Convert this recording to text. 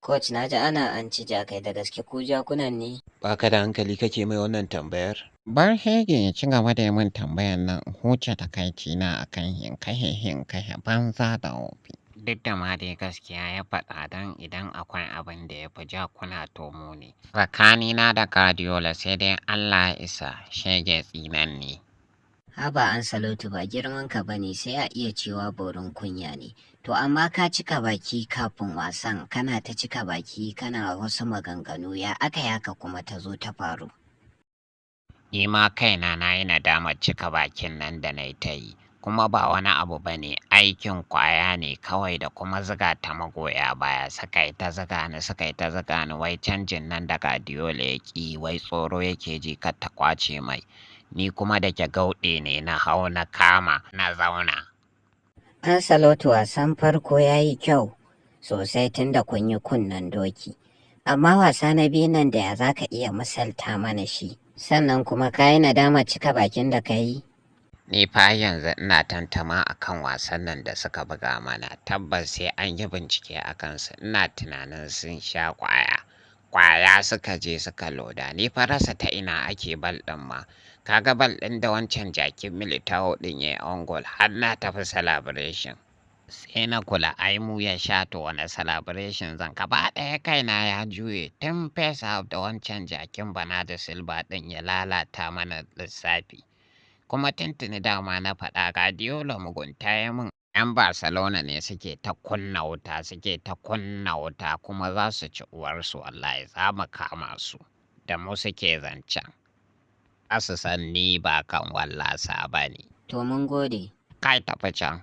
Coach na ji ana an ci jakai da gaske ku jakunan ne? Ba ka da hankali kake mai wannan tambayar? Bar Hege ya ci gaba da yi min tambayar nan huce takaicina a kan hinkai banza da wofi. Duk da ma dai gaskiya ya faɗa don idan akwai abin da ya fi jakuna to mu ne. Tsakanina da Guardiola sai dai Allah ya isa shege tsinan ne. Haba Ansalatu ba girman ka bane sai a iya cewa borin kunya ne. To amma ka cika baki kafin wasan kana ta cika baki kana wasu maganganu ya aka yaka kuma ta zo ta faru. Ni ma kaina na yi nadamar cika bakin nan da na ta yi, kuma ba wani abu ba ne aikin ƙwaya ne kawai da kuma ziga ta magoya baya suka yi ta ziga ni wai canjin nan da Guardiola ya ƙi wai tsoro yake ji kar ta ƙwace mai. Ni kuma da ke gauɗe ne na hau na kama na zauna. Ansalatu wasan farko ya yi kyau sosai tunda kun yi kunnen doki. Amma wasa na biyu nan da ya za ka iya misalta mana shi. Sannan kuma ka yi nadama cika bakin da ka yi? Ni fa yanzu ina tantama a kan wasan nan da suka buga mana, tabbas sai an yi bincike a kansu. Ina tunanin sun sha ƙwaya. Ƙwaya suka je suka loda. Ni fa rasa ta ina ake bal ɗin ma. Ka ga bal ɗin da wancan jakin Militao ɗin ya yi on goal har na tafi celebration. Sai na kula ai mu ya sha to wani celebration zan gaba ɗaya kaina ya juye tun face half da wancan jakin Bernardo Silva ɗin ya lalata mana lissafi. Kuma tuntuni dama na faɗa Guardiola mugunta ya min. 'Yan Barcelona ne suke ta kunna wuta kuma za su ci uwarsu wallahi za mu kama su da mu suke zancen. Za su san ni ba kan wallasa ba ne. To mun gode. Kai tafi can.